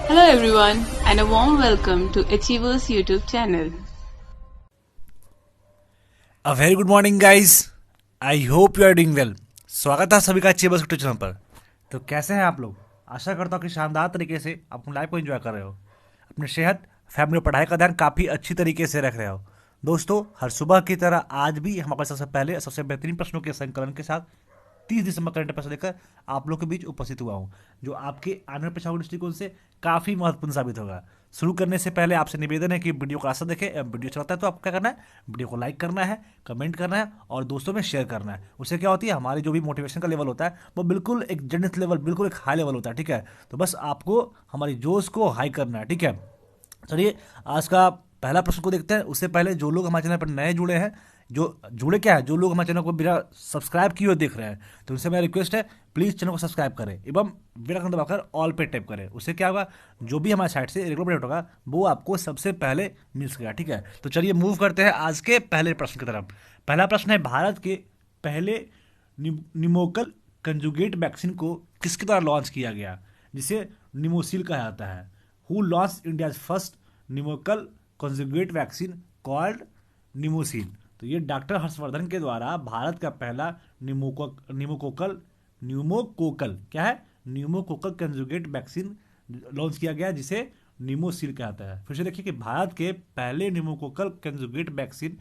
Hello everyone and a warm welcome to Achievers YouTube channel. A very good morning guys. I hope you are doing well. स्वागत है सभी का achievers YouTube channel पर। तो कैसे हैं आप लोग? आशा करता हूँ कि शानदार तरीके से आप अपनी लाइफ को एंजॉय कर रहे हो, अपनी सेहत, फैमिली और पढ़ाई का ध्यान काफ़ी अच्छी तरीके से रख रहे हो। दोस्तों, हर सुबह की तरह आज भी हमारे सबसे पहले सबसे बेहतरीन प्रश्नों के संकलन के साथ 30 दिसंबर करंट अफेयर्स लेकर आप लोग के बीच उपस्थित हुआ हूँ, जो आपके आने वाले पेशा दृष्टिकोण से काफ़ी महत्वपूर्ण साबित होगा। शुरू करने से पहले आपसे निवेदन है कि वीडियो को आशा देखें। वीडियो चलता है तो आपको क्या करना है, वीडियो को लाइक करना है, कमेंट करना है और दोस्तों में शेयर करना है। उससे क्या होती है, हमारी जो भी मोटिवेशन का लेवल होता है वो बिल्कुल एक जन्नत लेवल, बिल्कुल एक हाई लेवल होता है। ठीक है, तो बस आपको हमारी जोश को हाई करना है। ठीक है, चलिए आज का पहला प्रश्न को देखते हैं। उससे पहले जो लोग हमारे चैनल पर नए जुड़े हैं, जो जुड़े क्या है, जो लोग हमारे चैनल को बिना सब्सक्राइब किए हुए देख रहे हैं, तो उनसे मेरा रिक्वेस्ट है प्लीज़ चैनल को सब्सक्राइब करें एवं बेल आइकन दबाकर ऑल पे टैप करें। उससे क्या होगा, जो भी हमारे साइट से रेगुलर अपडेट होगा वो आपको सबसे पहले मिल सकेगा। ठीक है, तो चलिए मूव करते हैं आज के पहले प्रश्न की तरफ। पहला प्रश्न है, भारत के पहले निमोकल कंजुगेट वैक्सीन को किसके द्वारा लॉन्च किया गया, जिसे निमोसिल कहा जाता है? Who launch India first pneumococcal conjugate vaccine called Pneumosil? तो ये डॉक्टर हर्षवर्धन के द्वारा भारत का पहला न्यूमोकोकल क्या है, न्यूमोकोकल कंजुगेट वैक्सीन लॉन्च किया गया, जिसे निमोसिल कहता है। फिर से देखिए कि भारत के पहले न्यूमोकोकल कंजुगेट वैक्सीन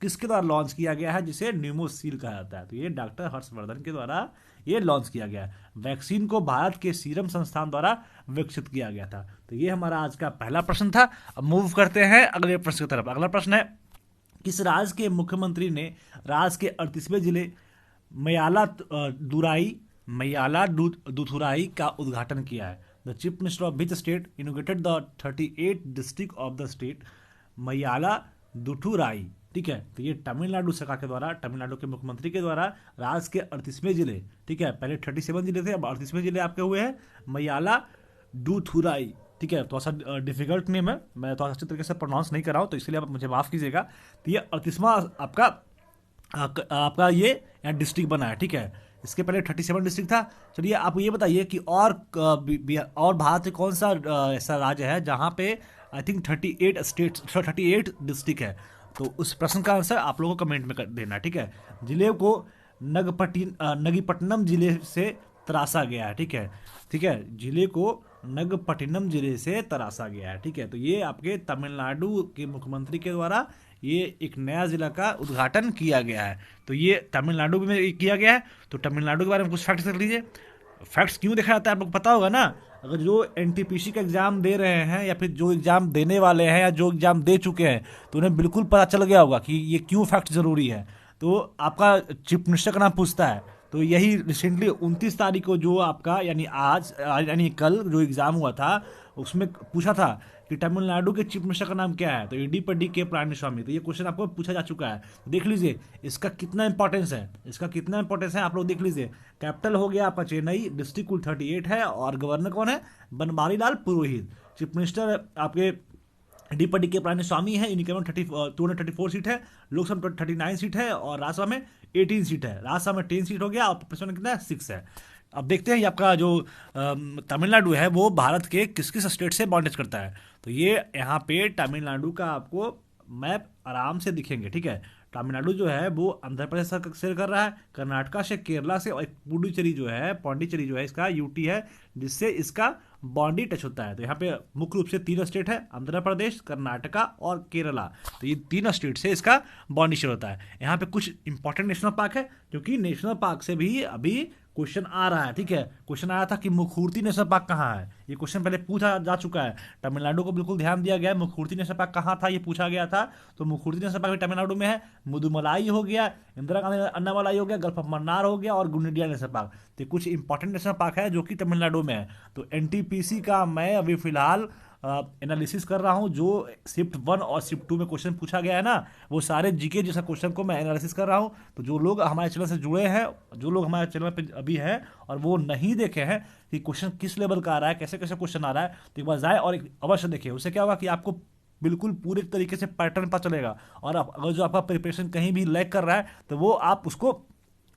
किसके द्वारा लॉन्च किया गया है, जिसे न्यूमोसिल कहा जाता है। तो ये डॉक्टर हर्षवर्धन के द्वारा ये लॉन्च किया गया। वैक्सीन को भारत के सीरम संस्थान द्वारा विकसित किया गया था। तो ये हमारा आज का पहला प्रश्न था। अब मूव करते हैं अगले प्रश्न की तरफ। अगला प्रश्न है, किस राज्य के मुख्यमंत्री ने राज्य के 38वें जिले मयाला दुथुराई का उद्घाटन किया है? The chief minister of which state inaugurated the 38 district of the state Mayiladuthurai? ठीक है, तो ये तमिलनाडु सरकार के द्वारा, तमिलनाडु के मुख्यमंत्री के द्वारा राज्य के 38वें जिले, ठीक है, पहले 37 जिले थे, अब 38वें जिले आपके हुए हैं मयाला डूथुराई। ठीक है, थोड़ा सा डिफिकल्ट नेम है, मैं थोड़ा अच्छी तरीके से प्रोनाउंस नहीं कर रहा हूँ, तो इसलिए आप मुझे माफ़ कीजिएगा। तो ये 38वां आपका ये यहाँ डिस्ट्रिक्ट बना है। ठीक है, इसके पहले 37 डिस्ट्रिक्ट था। चलिए आप ये बताइए कि और भारत में कौन सा ऐसा राज्य है जहाँ पे आई थिंक 38 डिस्ट्रिक्ट है? तो उस प्रश्न का आंसर आप लोगों को कमेंट में कर देना। ठीक है, जिले को नगपट्टिनम जिले से तराशा गया है। ठीक है, ठीक है, जिले को नगपट्टिनम जिले से तराशा गया है। ठीक है, तो ये आपके तमिलनाडु के मुख्यमंत्री के द्वारा ये एक नया जिला का उद्घाटन किया गया है। तो ये तमिलनाडु में किया गया है। तो तमिलनाडु के बारे में कुछ फैक्ट्स देख लीजिए। फैक्ट्स क्यों दिखाया जाता है आप लोग पता होगा ना। अगर जो एनटीपीसी का एग्जाम दे रहे हैं या फिर जो एग्जाम देने वाले हैं या जो एग्जाम दे चुके हैं, तो उन्हें बिल्कुल पता चल गया होगा कि ये क्यों फैक्ट जरूरी है। तो आपका चीफ मिनिस्टर का नाम पूछता है, तो यही रिसेंटली 29 तारीख को जो आपका यानी कल जो एग्जाम हुआ था, उसमें पूछा था कि तमिलनाडु के चीफ मिनिस्टर का नाम क्या है, तो इडीपड्डी के पलानीस्वामी। तो ये क्वेश्चन आपको पूछा जा चुका है। तो देख लीजिए इसका कितना इंपॉर्टेंस है, आप लोग देख लीजिए। कैपिटल हो गया आपका चेन्नई, डिस्ट्रिक्ट कुल 38 है और गवर्नर कौन है, बनवारी लाल पुरोहित। चीफ मिनिस्टर आपके डीपडी के पलानीस्वामी है, इनके में 234 सीट है, लोकसभा में 39 सीट है और राज्यसभा में 18 सीट है। राज्यसभा में 10 सीट हो गया और पॉपुलेशन में कितना है, 6 है। अब देखते हैं ये आपका जो तमिलनाडु है वो भारत के किस किस स्टेट से बॉन्डेज करता है। तो ये यहाँ पे तमिलनाडु का आपको मैप आराम से दिखेंगे। ठीक है, तमिलनाडु जो है वो आंध्र प्रदेश से शेयर कर रहा है, कर्नाटका से, केरला से, और पौंडीचेरी जो है इसका यूटी है, जिससे इसका बाउंड्री टच होता है। तो यहाँ पे मुख्य रूप से 3 स्टेट है, आंध्र प्रदेश, कर्नाटका और केरला। तो ये 3 स्टेट से इसका बाउंड्री शेयर होता है। यहाँ पे कुछ इंपॉर्टेंट नेशनल पार्क है, क्योंकि नेशनल पार्क से भी अभी क्वेश्चन आ रहा है। ठीक है, क्वेश्चन आया था कि मुखूर्ती नेशनल पार्क कहाँ है, ये क्वेश्चन पहले पूछा जा चुका है। तमिलनाडु को बिल्कुल ध्यान दिया गया है, मुखूर्ती नेशनल पार्क कहाँ था ये पूछा गया था। तो मुखूर्ती नेशनल पार्क भी तमिलनाडु में है। मुदुमलाई हो गया, इंदिरा गांधी अन्नामलाई हो गया, गल्फ ऑफ मन्नार हो गया और गुंडिया नेशनल पार्क। तो कुछ इंपॉर्टेंट नेशनल पार्क है जो कि तमिलनाडु में है। तो एनटीपीसी का मैं अभी फिलहाल एनालिसिस कर रहा हूँ। जो शिफ्ट 1 और शिफ्ट 2 में क्वेश्चन पूछा गया है ना, वो सारे जीके जैसा क्वेश्चन को मैं एनालिसिस कर रहा हूँ। तो जो लोग हमारे चैनल से जुड़े हैं, जो लोग हमारे चैनल पे अभी हैं और वो नहीं देखे हैं कि क्वेश्चन किस लेवल का आ रहा है, कैसे कैसे क्वेश्चन आ रहा है, तो एक बार जाए और एक अवश्य देखिए। उससे क्या होगा कि आपको बिल्कुल पूरे तरीके से पैटर्न पता चलेगा। और अगर जो आपका प्रिपरेशन कहीं भी लैग कर रहा है, तो वो आप उसको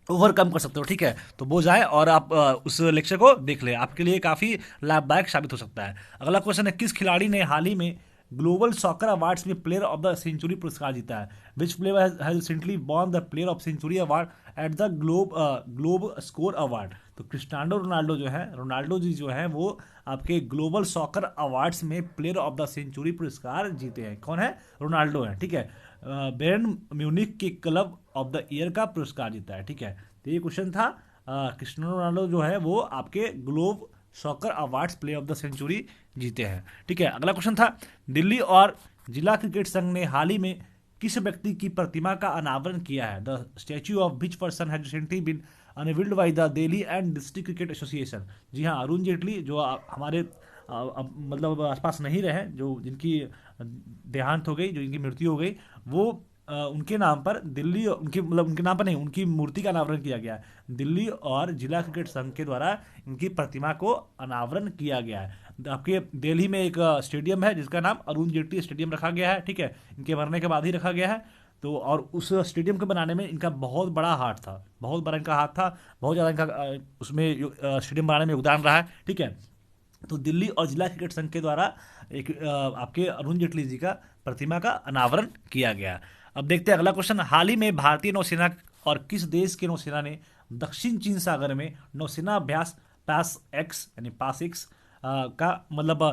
ओवरकम कर सकते हो, ठीक है। तो वो जाए और आप उस लेक्चर को देख ले, आपके लिए काफ़ी लाभदायक साबित हो सकता है। अगला क्वेश्चन है, किस खिलाड़ी ने हाल ही में ग्लोबल सॉकर अवार्ड्स में प्लेयर ऑफ द सेंचुरी पुरस्कार जीता है? Which player has recently won the player of century award at the globe score award? तो क्रिस्टियानो रोनाल्डो जो है, रोनाल्डो जी जो है वो आपके ग्लोबल सॉकर अवार्ड्स में प्लेयर ऑफ द सेंचुरी पुरस्कार जीते हैं। कौन है? रोनाल्डो है, ठीक है। बैरन म्यूनिक के क्लब ऑफ द ईयर का पुरस्कार जीता है, ठीक है। तो ये क्वेश्चन था, क्रिस्टियानो रोनाल्डो जो है वो आपके globe soccer awards player of the century जीते हैं, ठीक है। अगला क्वेश्चन था, दिल्ली और जिला क्रिकेट संघ ने हाल ही में किस व्यक्ति की प्रतिमा का अनावरण किया है? The statue of which person has recently been unveiled by the Delhi and district cricket association? जी हाँ, अरुण जेटली जो हमारे अब मतलब आसपास नहीं रहे, जो जिनकी देहांत हो गई, जो इनकी मृत्यु हो गई, वो उनके नाम पर दिल्ली, उनके मतलब उनके नाम पर नहीं, उनकी मूर्ति का अनावरण किया गया है। दिल्ली और जिला क्रिकेट संघ के द्वारा इनकी प्रतिमा को अनावरण किया गया है। आपके दिल्ली में एक स्टेडियम है जिसका नाम अरुण जेटली स्टेडियम रखा गया है, ठीक है। इनके मरने के बाद ही रखा गया है। तो और उस स्टेडियम को बनाने में इनका बहुत बड़ा हाथ था, बहुत बड़ा इनका हाथ था, बहुत ज़्यादा इनका उसमें स्टेडियम बनाने में योगदान रहा है, ठीक है। तो दिल्ली और जिला क्रिकेट संघ के द्वारा एक आपके अरुण जेटली जी का प्रतिमा का अनावरण किया गया। अब देखते हैं अगला क्वेश्चन, हाल ही में भारतीय नौसेना और किस देश की नौसेना ने दक्षिण चीन सागर में नौसेना अभ्यास पास एक्स यानी पास एक्स का मतलब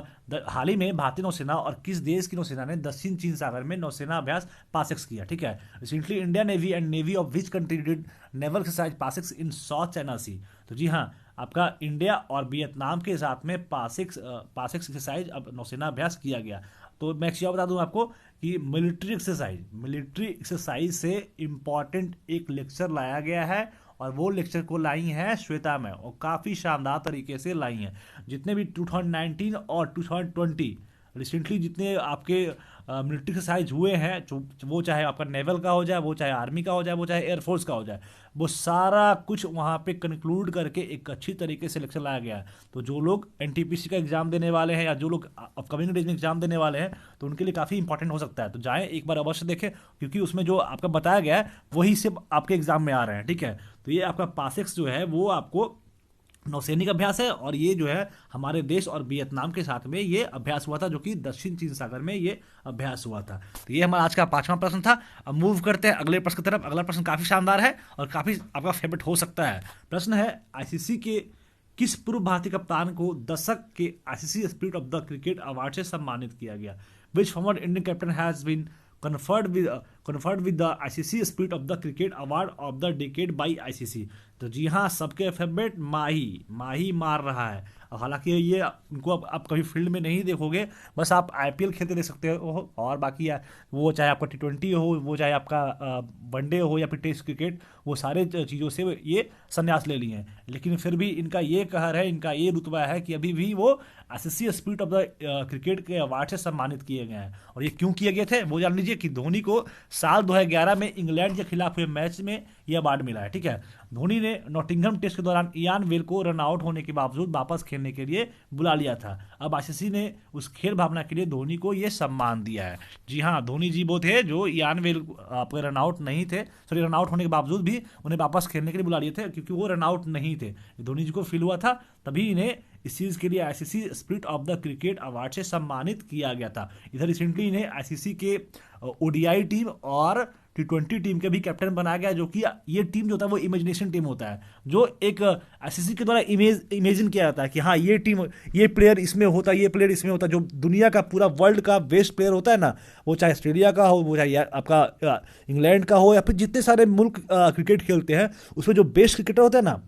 हाल ही में भारतीय नौसेना और किस देश की नौसेना ने दक्षिण चीन सागर में नौसेना अभ्यास पासेक्स किया, ठीक है। Recently India navy and navy of which country did naval exercise PASSEX in South China Sea? तो जी हाँ, आपका इंडिया और वियतनाम के साथ में पासेक्स एक्सरसाइज अब नौसेना अभ्यास किया गया। तो मैं एक चीज़ बता दूं आपको कि मिलिट्री एक्सरसाइज से इम्पॉर्टेंट एक लेक्चर लाया गया है, और वो लेक्चर को लाई हैं श्वेता में, और काफ़ी शानदार तरीके से लाई हैं। जितने भी 2019 और 2020 रिसेंटली जितने आपके मिलिट्री एक्सरसाइज हुए हैं, वो चाहे आपका नेवल का हो जाए, वो चाहे आर्मी का हो जाए, वो चाहे एयरफोर्स का हो जाए, वो सारा कुछ वहाँ पे कंक्लूड करके एक अच्छी तरीके से लेक्चर लाया गया है। तो जो लोग एनटीपीसी का एग्जाम देने वाले हैं या जो लोग अपकमिंग डेज में एग्जाम देने वाले हैं, तो उनके लिए काफ़ी इंपॉर्टेंट हो सकता है। तो जाएँ एक बार अवश्य देखें, क्योंकि उसमें जो आपका बताया गया है वही से आपके एग्जाम में आ रहे हैं, ठीक है। तो ये आपका पासेक्स जो है वो आपको नौसैनिक अभ्यास है, और ये जो है हमारे देश और वियतनाम के साथ में ये अभ्यास हुआ था, जो कि दक्षिण चीन सागर में ये अभ्यास हुआ था। तो ये हमारा आज का 5वां प्रश्न था। अब मूव करते हैं अगले प्रश्न की तरफ। अगला प्रश्न काफी शानदार है और काफी आपका फेवरेट हो सकता है। प्रश्न है, आईसीसी के किस पूर्व भारतीय कप्तान को दशक के ICC spirit of the cricket award से सम्मानित किया गया? Which former Indian captain has been conferred with the ICC Spirit of the Cricket Award of the Decade by ICC? तो जी हाँ, सबके फेवरेट माही मार रहा है। हालांकि ये इनको आप कभी फील्ड में नहीं देखोगे, बस आप आईपीएल खेलते देख सकते हो, और बाकी वो चाहे आपका T20 हो, वो चाहे आपका वनडे हो या फिर टेस्ट क्रिकेट, वो सारे चीज़ों से ये संन्यास ले लिए हैं। लेकिन फिर भी इनका ये कहर है, इनका ये रुतबा है कि अभी भी वो ICC spirit of the cricket के अवार्ड से सम्मानित किए गए हैं। और ये क्यों किए गए थे वो जान लीजिए कि धोनी को साल 2011 में इंग्लैंड के खिलाफ हुए मैच में यह अवार्ड मिला है, ठीक है। धोनी ने नॉटिंघम टेस्ट के दौरान इयान वेल को रन आउट होने के बावजूद वापस खेलने के लिए बुला लिया था। अब आईसीसी ने उस खेल भावना के लिए धोनी को यह सम्मान दिया है। जी हाँ, धोनी जी वो थे जो इयान वेल आपके रन आउट नहीं थे, सॉरी रन आउट होने के बावजूद भी उन्हें वापस खेलने के लिए बुला लिए थे, क्योंकि वो रन आउट नहीं थे। धोनी जी को फील हुआ था, तभी इन्हें इस चीज़ के लिए ICC spirit of the cricket award से सम्मानित किया गया था। इधर रिसेंटली इन्हें आईसीसी के ओडीआई टीम और T20 टीम के भी कैप्टन बनाया गया, जो कि ये टीम जो होता है वो इमेजिनेशन टीम होता है, जो एक आईसीसी के द्वारा इमेजिन किया जाता है कि हाँ ये टीम, ये प्लेयर इसमें होता है, ये प्लेयर इसमें होता है। जो दुनिया का पूरा वर्ल्ड का बेस्ट प्लेयर होता है ना, वो चाहे ऑस्ट्रेलिया का हो, वो चाहे आपका इंग्लैंड का हो, या फिर जितने सारे मुल्क क्रिकेट खेलते हैं, उसमें जो बेस्ट क्रिकेटर होता है ना,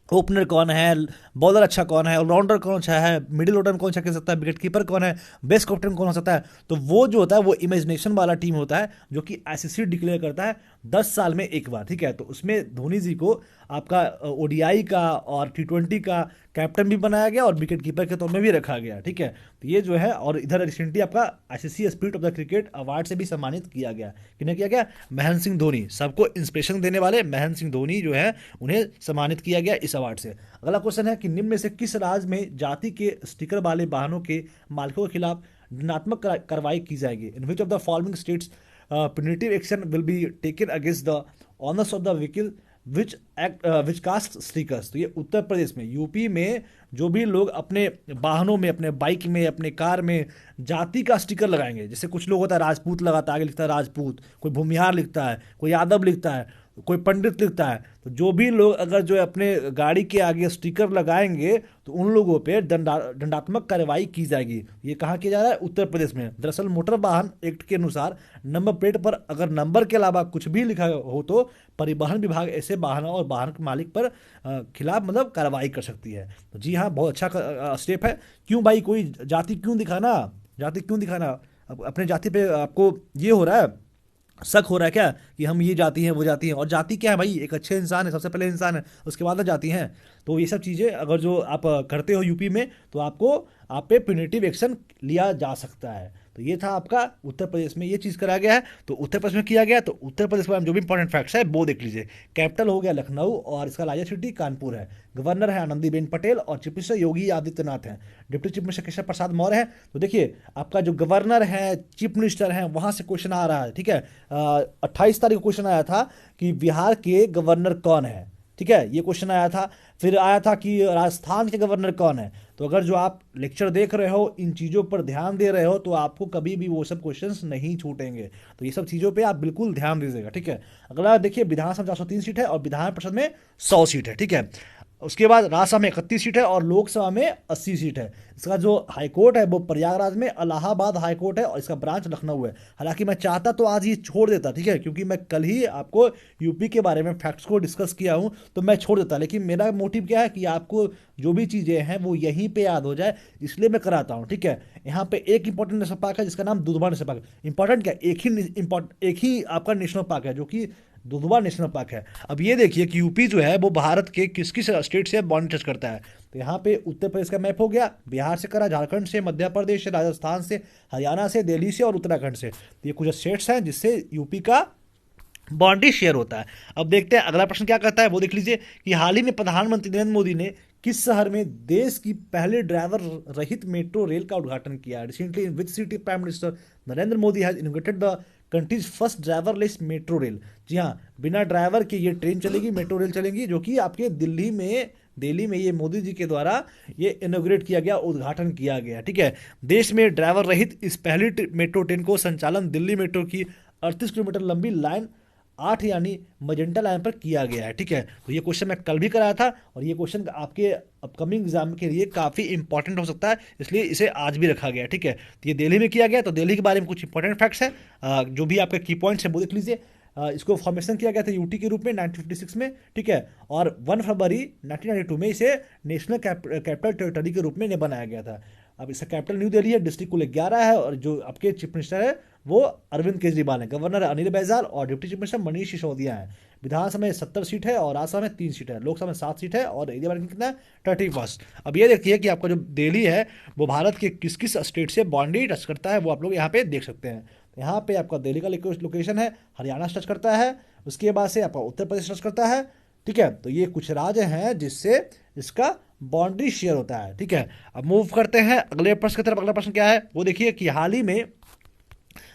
ओपनर कौन है, बॉलर अच्छा कौन है, ऑलराउंडर कौन अच्छा है, मिडिल ऑर्डर कौन अच्छा खेल सकता है, विकेट कीपर कौन है, बेस्ट कैप्टन कौन हो सकता है, तो वो जो होता है वो इमेजिनेशन वाला टीम होता है, जो कि आईसीसी डिक्लेयर करता है 10 साल में एक बार, ठीक है। तो उसमें धोनी जी को आपका ओडीआई का और T20 का कैप्टन भी बनाया गया और विकेट कीपर के तौर में भी रखा गया, ठीक है। तो ये जो है, और इधर रिसेंटली आपका ICC spirit of the cricket award से भी सम्मानित किया गया। किन्हें किया गया? महेंद्र सिंह धोनी, सबको इंस्पिरेशन देने वाले महेंद्र सिंह धोनी जो है उन्हें सम्मानित किया गया इस अवार्ड से। अगला क्वेश्चन है कि निम्न में से किस राज्य में जाति के स्टिकर वाले वाहनों के मालिकों के खिलाफ दंडात्मक कार्रवाई की जाएगी? In which of the following states punitive action will be taken against the owners of the vehicle which caste stickers. तो ये उत्तर प्रदेश में, यूपी में जो भी लोग अपने वाहनों में, अपने बाइक में, अपने कार में जाति का स्टिकर लगाएंगे, जैसे कुछ लोग होता है राजपूत लगाता है, आगे लिखता है राजपूत, कोई भूमिहार लिखता है, कोई यादव लिखता है, कोई पंडित लिखता है, तो जो भी लोग अगर जो है अपने गाड़ी के आगे स्टिकर लगाएंगे तो उन लोगों पे दंडात्मक कार्रवाई की जाएगी। ये कहाँ किया जा रहा है? उत्तर प्रदेश में। दरअसल मोटर वाहन एक्ट के अनुसार नंबर प्लेट पर अगर नंबर के अलावा कुछ भी लिखा हो तो परिवहन विभाग ऐसे वाहनों और वाहन के मालिक पर खिलाफ मतलब कार्रवाई कर सकती है। तो जी हाँ, बहुत अच्छा स्टेप है। क्यों भाई, कोई जाति क्यों दिखाना, जाति क्यों दिखाना? अपने जाति पे आपको ये हो रहा है, शक हो रहा है क्या कि हम ये जाति हैं वो जाति हैं? और जाति क्या है भाई? एक अच्छे इंसान है, सबसे पहले इंसान है, उसके बाद जाति हैं। तो ये सब चीज़ें अगर जो आप करते हो यूपी में तो आपको आप पे प्यूनिटिव एक्शन लिया जा सकता है। तो ये था आपका उत्तर प्रदेश में ये चीज़ करा गया है। तो उत्तर प्रदेश में किया गया, तो उत्तर प्रदेश के बारे में जो भी इंपॉर्टेंट फैक्ट्स है वो देख लीजिए। कैपिटल हो गया लखनऊ और इसका लार्जेस्ट सिटी कानपुर है। गवर्नर है आनंदीबेन पटेल और चीफ मिनिस्टर योगी आदित्यनाथ हैं। Deputy chief minister Keshav Prasad Maurya है। तो देखिए आपका जो गवर्नर है, चीफ मिनिस्टर है, वहां से क्वेश्चन आ रहा है, ठीक है। 28 तारीख को क्वेश्चन आया था कि बिहार के गवर्नर कौन है, ठीक है, ये क्वेश्चन आया था। फिर आया था कि राजस्थान के गवर्नर कौन है। तो अगर जो आप लेक्चर देख रहे हो, इन चीज़ों पर ध्यान दे रहे हो, तो आपको कभी भी वो सब क्वेश्चंस नहीं छूटेंगे। तो ये सब चीज़ों पे आप बिल्कुल ध्यान दीजिएगा, ठीक है। अगला देखिए, विधानसभा 403 सीट है और विधान परिषद में 100 सीट है, ठीक है। उसके बाद राज्यसभा में 31 सीट है और लोकसभा में 80 सीट है। इसका जो हाईकोर्ट है वो प्रयागराज में इलाहाबाद हाईकोर्ट है और इसका ब्रांच लखनऊ है। हालांकि मैं चाहता तो आज ये छोड़ देता, ठीक है, क्योंकि मैं कल ही आपको यूपी के बारे में फैक्ट्स को डिस्कस किया हूं, तो मैं छोड़ देता। लेकिन मेरा मोटिव क्या है कि आपको जो भी चीज़ें हैं वो यहीं पे याद हो जाए, इसलिए मैं कराता हूँ, ठीक है। यहाँ पे एक इंपॉर्टेंट नेशनल पार्क है जिसका नाम दुधवा नेशनल पार्क है। इंपॉर्टेंट क्या, एक ही आपका नेशनल पार्क है जो कि दुधवा नेशनल पार्क है। अब ये देखिए कि यूपी जो है वो भारत के किस किस स्टेट से बाउंड्री टच करता है। तो यहाँ पे उत्तर प्रदेश का मैप हो गया, बिहार से करा, झारखंड से, मध्य प्रदेश से, राजस्थान से, हरियाणा से, दिल्ली से और उत्तराखंड से। तो ये कुछ स्टेट्स हैं जिससे यूपी का बाउंड्री शेयर होता है। अब देखते हैं अगला प्रश्न क्या कहता है, वो देख लीजिए कि हाल ही में प्रधानमंत्री नरेंद्र मोदी ने किस शहर में देश की पहले ड्राइवर रहित मेट्रो रेल का उद्घाटन किया? Recently in which city prime minister Narendra Modi has innovated the country's first driverless metro rail. जी हाँ, बिना ड्राइवर के ये ट्रेन चलेगी, मेट्रो रेल चलेगी, जो कि आपके दिल्ली में ये मोदी जी के द्वारा ये इनोग्रेट किया गया, उद्घाटन किया गया, ठीक है। देश में ड्राइवर रहित इस पहली मेट्रो ट्रेन को संचालन दिल्ली मेट्रो की 38 किलोमीटर लंबी लाइन 8 यानी मजेंटा लाइन पर किया गया है, ठीक है। तो ये क्वेश्चन मैं कल भी कराया था और ये क्वेश्चन आपके अपकमिंग एग्जाम के लिए काफ़ी इंपॉर्टेंट हो सकता है, इसलिए इसे आज भी रखा गया है, ठीक है। तो ये दिल्ली में किया गया, तो दिल्ली के बारे में कुछ इंपॉर्टेंट फैक्ट्स हैं, जो भी आपके की पॉइंट्स हैं वो देख लीजिए। इसको फॉर्मेशन किया गया था यूटी के रूप में 1956 में, ठीक है, और 1 फरवरी 1992 में इसे नेशनल कैपिटल टेरिटरी के रूप में बनाया गया था। अब इसका कैपिटल न्यू दिल्ली है, डिस्ट्रिक्ट कुल 11 है और जो आपके चीफ मिनिस्टर है वो अरविंद केजरीवाल है, गवर्नर अनिल बैजल और deputy chief minister Manish Sisodia है। विधानसभा में 70 सीट है और राज्यसभा में 3 सीट है, लोकसभा में 7 सीट है और एरिया मार्किंग कितना है 31। अब ये देखिए कि आपका जो दिल्ली है वो भारत के किस किस स्टेट से बाउंड्री टच करता है, वो आप लोग यहाँ पे देख सकते हैं। यहाँ पे आपका दिल्ली का लोकेशन है, हरियाणा टच करता है, उसके बाद से आपका उत्तर प्रदेश टच करता है, ठीक है। तो ये कुछ राज्य हैं जिससे इसका बाउंड्री शेयर होता है, ठीक है। अब मूव करते हैं अगले प्रश्न की तरफ। अगला प्रश्न क्या है वो देखिए कि हाल ही में,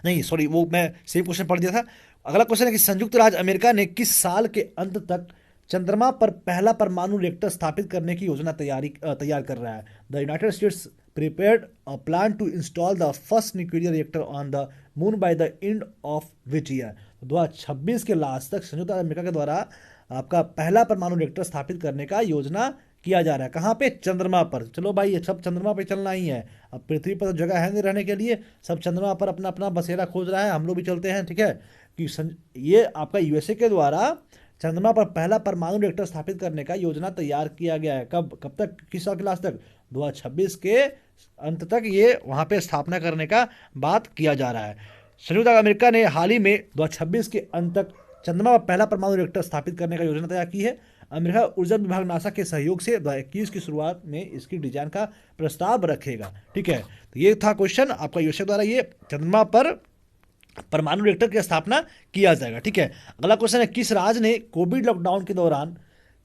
नहीं सॉरी, वो मैं सेम क्वेश्चन पढ़ दिया था। अगला क्वेश्चन है कि संयुक्त राज्य अमेरिका ने किस साल के अंत तक चंद्रमा पर पहला परमाणु रिएक्टर स्थापित करने की योजना तैयार कर रहा है? The United States prepared a plan to install the first nuclear reactor on the moon by the end of which year? 2026 के लास्ट तक संयुक्त राज्य अमेरिका के द्वारा आपका पहला परमाणु रिएक्टर स्थापित करने का योजना किया जा रहा है। कहाँ पे? चंद्रमा पर। चलो भाई, ये सब चंद्रमा पे चलना ही है। अब पृथ्वी पर जगह है नहीं रहने के लिए, सब चंद्रमा पर अपना अपना बसेरा खोज रहा है, हम लोग भी चलते हैं, ठीक है। कि ये आपका यूएसए के द्वारा चंद्रमा पर पहला परमाणु रिएक्टर स्थापित करने का योजना तैयार किया गया है। कब तक, किस साल के लास्ट तक? 2026 के अंत तक ये वहाँ पे स्थापना करने का बात किया जा रहा है। संयुक्त अमेरिका ने हाल ही में 2026 के अंत तक चंद्रमा पर पहला परमाणु रिएक्टर स्थापित करने का योजना तैयार की है। अमेरिका ऊर्जा विभाग नासा के सहयोग से 2021 की शुरुआत में इसकी डिजाइन का प्रस्ताव रखेगा, ठीक है। तो ये था क्वेश्चन आपका यूएसए द्वारा, ये चंद्रमा पर परमाणु रिएक्टर की स्थापना किया जाएगा, ठीक है। अगला क्वेश्चन है किस राज्य ने कोविड लॉकडाउन के दौरान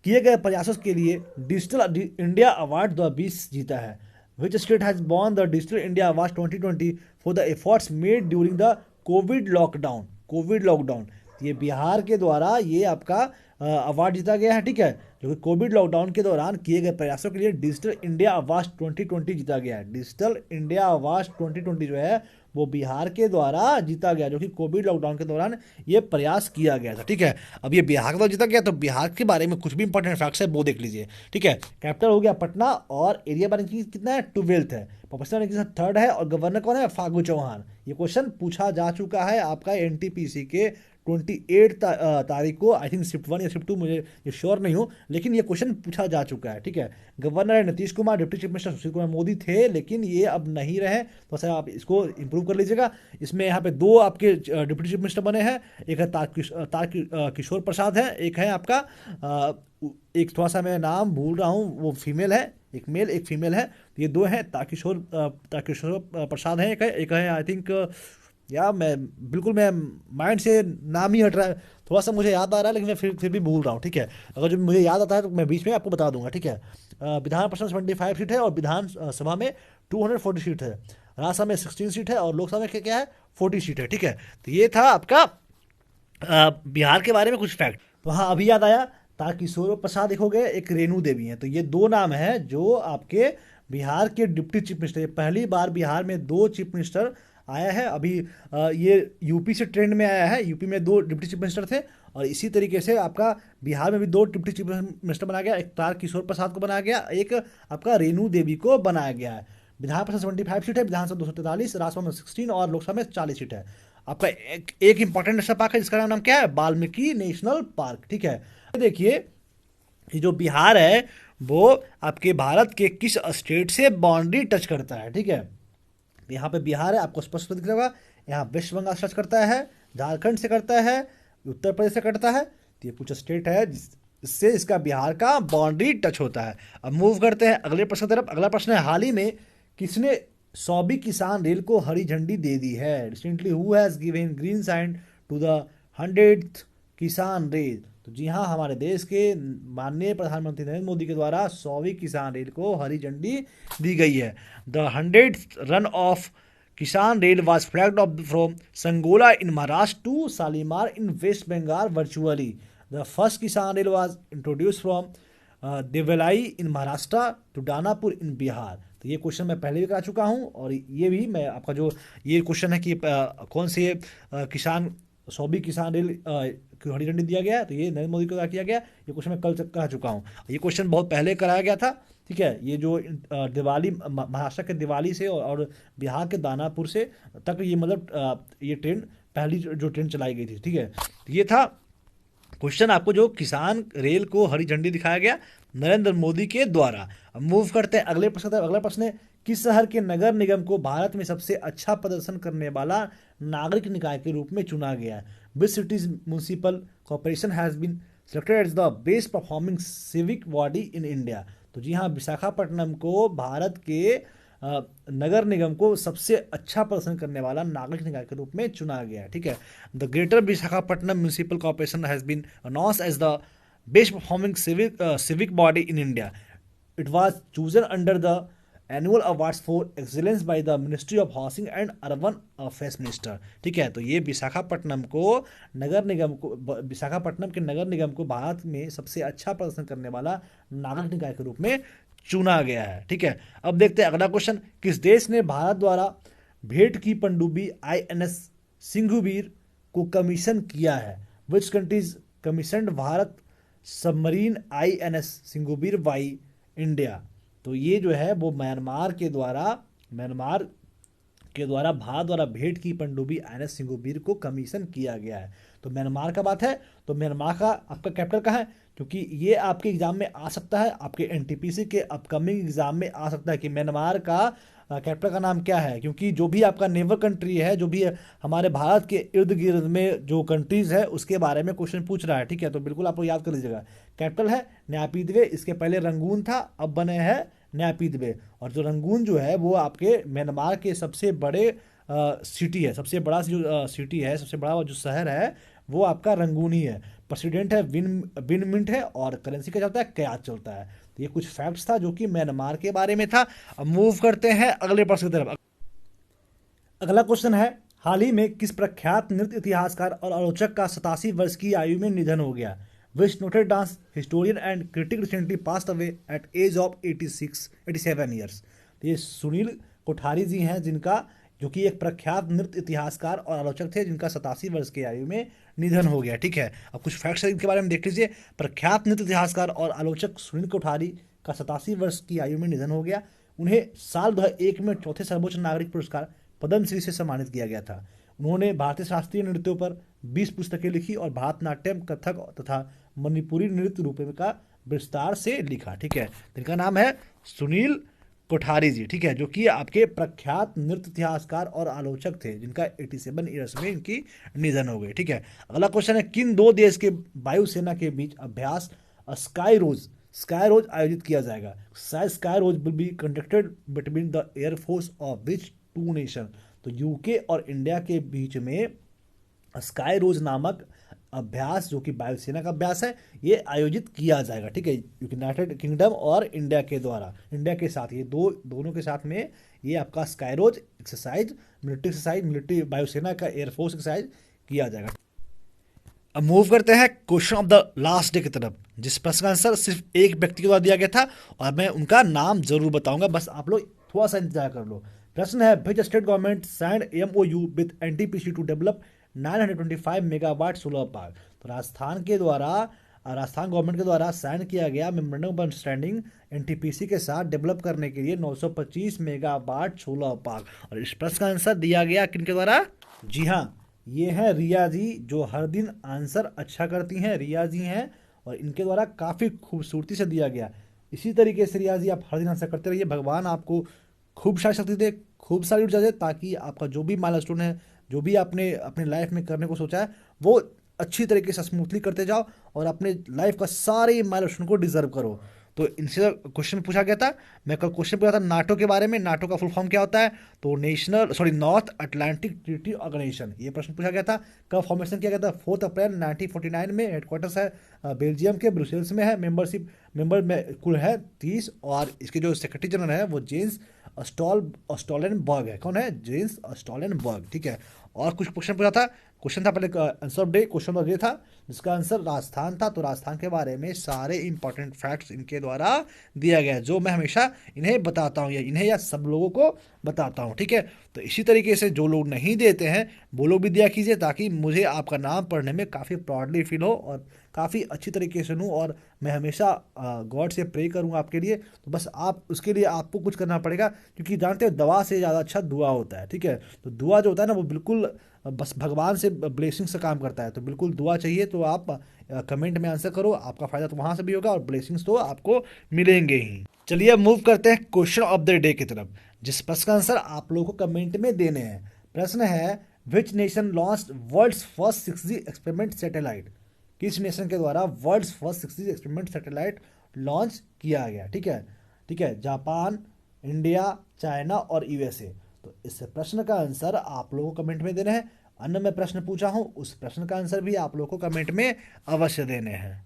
किए गए प्रयासों के लिए डिजिटल इंडिया अवार्ड 2020 जीता है? Which state has won the digital India award 2020 for the efforts made during the Covid lockdown? ये बिहार के द्वारा ये आपका अवार्ड जीता गया है, ठीक है, जो कि कोविड लॉकडाउन के दौरान किए गए प्रयासों के लिए डिजिटल इंडिया अवार्ड 2020 जीता गया है। डिजिटल इंडिया अवार्ड 2020 जो है वो बिहार के द्वारा जीता गया, जो कि कोविड लॉकडाउन के दौरान ये प्रयास किया गया था, ठीक है। अब ये बिहार के द्वारा जीता गया, तो बिहार के बारे में कुछ भी इंपॉर्टेंट फैक्ट्स है वो देख लीजिए, ठीक है। कैपिटल हो गया पटना, और एरिया बारे में कितना है, 12th है। पॉपुलेशन रैंकिंग 3rd है, और गवर्नर कौन है, फागू चौहान। ये क्वेश्चन पूछा जा चुका है आपका एनटीपीसी के 28 तारीख को, आई थिंक शिफ्ट 1 या शिफ्ट 2, मुझे ये श्योर नहीं हूँ, लेकिन ये क्वेश्चन पूछा जा चुका है, ठीक है। गवर्नर है Nitish Kumar, deputy chief minister Sushil Kumar Modi थे, लेकिन ये अब नहीं रहे, तो सर आप इसको इंप्रूव कर लीजिएगा। इसमें यहाँ पे 2 आपके डिप्टी चीफ मिनिस्टर बने हैं, एक है किशोर प्रसाद है, एक है आपका एक थोड़ा सा मैं नाम भूल रहा हूँ, वो फीमेल है, एक मेल एक फीमेल है, ये 2 हैं। तारकिशोर प्रसाद है, एक है आई थिंक, यार मैं बिल्कुल मैं माइंड से नाम ही हट रहा है, थोड़ा सा मुझे याद आ रहा है, लेकिन मैं फिर भी भूल रहा हूँ, ठीक है। अगर जो मुझे याद आता है तो मैं बीच में आपको बता दूंगा, ठीक है। विधान परिषद 75 सीट है, और विधान सभा में 240 सीट है, राज्यसभा में 16 सीट है, और लोकसभा में क्या है, 40 सीट है, ठीक है। तो ये था आपका बिहार के बारे में कुछ फैक्ट। तो हाँ, अभी याद आया, तारकिशोर प्रसाद एक हो गए, एक रेणु देवी हैं, तो ये 2 नाम हैं जो आपके बिहार के डिप्टी चीफ मिनिस्टर, पहली बार बिहार में 2 चीफ मिनिस्टर आया है। अभी ये यूपी से ट्रेंड में आया है, यूपी में 2 डिप्टी चीफ मिनिस्टर थे, और इसी तरीके से आपका बिहार में भी 2 डिप्टी चीफ मिनिस्टर बनाया गया, एक तारकिशोर प्रसाद को बनाया गया, एक आपका रेणु देवी को बनाया गया है। विधान परिषद 75 सीट है, विधानसभा 243, राज्यसभा में 16, और लोकसभा में 40 सीट है। आपका एक इंपॉर्टेंट नेशनल पार्क है जिसका नाम क्या है, वाल्मीकि नेशनल पार्क, ठीक है। देखिए ये जो बिहार है वो आपके भारत के किस स्टेट से बाउंड्री टच करता है, ठीक है। यहाँ पे बिहार है, आपको स्पष्ट दिख रहा होगा, यहाँ वेस्ट बंगाल से टच करता है, झारखंड से करता है, उत्तर प्रदेश से करता है, तो ये कुछ स्टेट है जिससे इसका बिहार का बाउंड्री टच होता है। अब मूव करते हैं अगले प्रश्न की तरफ। अगला प्रश्न है, हाल ही में किसने 100वीं किसान रेल को हरी झंडी दे दी है? Recently who has given green sign to the 100th किसान रेल? तो जी हाँ, हमारे देश के माननीय प्रधानमंत्री नरेंद्र मोदी के द्वारा 100वीं किसान रेल को हरी झंडी दी गई है। The 100th run of Kisan rail was flagged off from Sangola in Maharashtra to Shalimar in West Bengal virtually. The first Kisan rail was introduce from Devlali in Maharashtra to Danapur in Bihar. तो ये क्वेश्चन मैं पहले भी करा चुका हूँ, और ये भी मैं आपका जो ये क्वेश्चन है कि कौन से किसान 100वीं किसान रेल हरी झंडी दिया गया है, तो ये नरेंद्र मोदी को किया गया, ये क्वेश्चन मैं कल करा चुका हूँ। ये क्वेश्चन बहुत पहले कराया गया था, ठीक है। ये जो दिवाली, महाराष्ट्र के दिवाली से और बिहार के दानापुर से तक ये मतलब ये ट्रेन पहली जो ट्रेन चलाई गई थी, ठीक है। ये था क्वेश्चन आपको, जो किसान रेल को हरी झंडी दिखाया गया नरेंद्र मोदी के द्वारा। अब मूव करते हैं अगले प्रश्न तक। अगला प्रश्न है, किस शहर के नगर निगम को भारत में सबसे अच्छा प्रदर्शन करने वाला नागरिक निकाय के रूप में चुना गया है? Which cities municipal corporation has been selected as the best performing civic body in India? तो जी हाँ, विशाखापट्टनम को भारत के नगर निगम को सबसे अच्छा प्रदर्शन करने वाला नागरिक निकाय के रूप में चुना गया है, ठीक है। The greater Visakhapatnam municipal corporation has been announced as the best performing civic body in India. It was chosen under the annual awards for excellence by the Ministry of Housing and Urban Affairs Minister, ठीक है। तो ये विशाखापट्टनम के नगर निगम को भारत में सबसे अच्छा प्रदर्शन करने वाला नागरिक निकाय के रूप में चुना गया है, ठीक है। अब देखते हैं अगला क्वेश्चन, किस देश ने भारत द्वारा भेंट की पनडुब्बी INS सिंघुवीर को कमीशन किया है? Which countries commissioned Bharat submarine INS Sindhuvir by India? तो ये जो है वो म्यांमार के द्वारा भारत द्वारा भेंट की पनडुब्बी INS सिंघुवीर को कमीशन किया गया है। तो म्यांमार का बात है, तो म्यांमार का आपका कैपिटल कहाँ है? क्योंकि ये आपके एग्जाम में आ सकता है, आपके NTPC के अपकमिंग एग्जाम में आ सकता है कि म्यांमार का कैपिटल का नाम क्या है, क्योंकि जो भी आपका नेबर कंट्री है, जो भी हमारे भारत के इर्द गिर्द में जो कंट्रीज है उसके बारे में क्वेश्चन पूछ रहा है, ठीक है। तो बिल्कुल आप लोग याद कर लीजिएगा। कैपिटल है न्यापीदवे, इसके पहले रंगून था, अब बने हैं न्यापीदवे। और जो रंगून जो है वो आपके म्यांमार के सबसे बड़े सिटी है, सबसे बड़ा जो सिटी है, सबसे बड़ा जो शहर है वो आपका रंगून ही है। प्रेसिडेंट है विन मिंट है, और करेंसी क्या चलता है, क्यात चलता है। तो ये कुछ फैक्ट्स था जो कि म्यांमार के बारे में था। अब मूव करते हैं अगले प्रश्न की तरफ। अगला क्वेश्चन है, हाल ही में किस प्रख्यात नृत्य इतिहासकार और आलोचक का 87 वर्ष की आयु में निधन हो गया? which noted dance historian and critic recently passed away at age of 87 years। तो ये सुनील कोठारी जी हैं, जिनका जो कि एक प्रख्यात नृत्य इतिहासकार और आलोचक थे, जिनका 87 वर्ष की आयु में निधन हो गया। ठीक है, अब कुछ फैक्ट्स इनके बारे में देख लीजिए। प्रख्यात नृत्य इतिहासकार और आलोचक सुनील कोठारी का 87 वर्ष की आयु में निधन हो गया। उन्हें साल 2001 में चौथे सर्वोच्च नागरिक पुरस्कार पद्मश्री से सम्मानित किया गया था। उन्होंने भारतीय शास्त्रीय नृत्यों पर 20 पुस्तकें लिखी और भारतनाट्यम, कथक तथा मणिपुरी नृत्य रूपों का विस्तार से लिखा। ठीक है, इनका नाम है सुनील कोठारी जी। ठीक है, जो कि आपके प्रख्यात नृत्य इतिहासकार और आलोचक थे, जिनका 87 ईयर्स में इनकी निधन हो गई। ठीक है, अगला क्वेश्चन है, किन दो देश के वायुसेना के बीच अभ्यास स्काई रोज आयोजित किया जाएगा? Sky rose will be conducted between the air force of which two nation. तो यूके और इंडिया के बीच में स्काई रोज नामक अभ्यास, जो कि वायुसेना का अभ्यास है, ये आयोजित किया जाएगा। ठीक है, यूनाइटेड किंगडम और इंडिया के द्वारा, इंडिया के साथ, ये दोनों के साथ में ये आपका स्काई रोज एक्सरसाइज, मिलिट्री वायुसेना का एयरफोर्स एक्सरसाइज किया जाएगा। अब मूव करते हैं question of the last day की तरफ, जिस प्रश्न का आंसर सिर्फ एक व्यक्ति के द्वारा दिया गया था और मैं उनका नाम जरूर बताऊंगा, बस आप लोग थोड़ा सा इंतजार कर लो। प्रश्न है, which state government signed MOU with NTPC to develop 925 megawatt solar park. तो राजस्थान गवर्नमेंट के द्वारा साइन किया गया मेमोरेंडम ऑफ अंडरस्टैंडिंग NTPC के साथ डेवलप करने के लिए 925 मेगावाट सोलर पार्क। और इस प्रश्न का आंसर दिया गया किनके द्वारा? जी हाँ, ये है रिया जी, जो हर दिन आंसर अच्छा करती हैं। रिया जी हैं और इनके द्वारा काफ़ी खूबसूरती से दिया गया। इसी तरीके से रिया जी आप हर दिन आंसर करते रहिए। भगवान आपको खूब सारी शक्ति दे, खूब सारी ऊर्जा दे, ताकि आपका जो भी माइलस्टोन है, जो भी आपने अपने लाइफ में करने को सोचा है, वो अच्छी तरीके से स्मूथली करते जाओ और अपने लाइफ का सारे माइलस्टोन को डिजर्व करो। तो इनसे क्वेश्चन पूछा गया था, मैं कल क्वेश्चन पूछा था नाटो के बारे में। नाटो का फुल फॉर्म क्या होता है? तो नॉर्थ अटलांटिक ट्रीटी ऑर्गेनाइजेशन, ये प्रश्न पूछा गया था। कब फॉर्मेशन किया गया था? 4 अप्रैल 1949 में। हेडक्वार्टर्स है बेल्जियम के ब्रुसेल्स में है। मेंबर में कुल है 30 और इसके जो सेक्रेटरी जनरल है वो जेन्स स्टॉलनबर्ग है। कौन है? जेन्स स्टॉलनबर्ग। ठीक है, और कुछ क्वेश्चन पूछा था। क्वेश्चन था पहले answer of day, question of day था जिसका आंसर राजस्थान था। तो राजस्थान के बारे में सारे इंपॉर्टेंट फैक्ट्स इनके द्वारा दिया गया है, जो मैं हमेशा इन्हें बताता हूँ, या सब लोगों को बताता हूँ। ठीक है, तो इसी तरीके से जो लोग नहीं देते हैं वो लोग भी दिया कीजिए, ताकि मुझे आपका नाम पढ़ने में काफ़ी प्राउडली फील हो और काफ़ी अच्छी तरीके से लूँ, और मैं हमेशा गॉड से प्रे करूँ आपके लिए। तो बस आप उसके लिए आपको कुछ करना पड़ेगा, क्योंकि जानते हो दवा से ज़्यादा अच्छा दुआ होता है। ठीक है, तो दुआ जो होता है ना, वो बिल्कुल बस भगवान से ब्लेसिंग से काम करता है। तो बिल्कुल दुआ चाहिए तो आप कमेंट में आंसर करो, आपका फायदा तो वहाँ से भी होगा और ब्लेसिंग्स तो आपको मिलेंगे ही। चलिए अब मूव करते हैं क्वेश्चन ऑफ द डे की तरफ, जिस प्रश्न का आंसर आप लोगों को कमेंट में देने हैं। प्रश्न है, which nation launched world's first 6G experiment satellite? किस नेशन के द्वारा world's first 6G experiment satellite launch किया गया? ठीक है, जापान, इंडिया, चाइना और USA। तो इस प्रश्न का आंसर आप लोगों को कमेंट में देने हैं। अन्य मैं प्रश्न पूछा हूं, उस प्रश्न का आंसर भी आप लोगों को कमेंट में अवश्य देने हैं।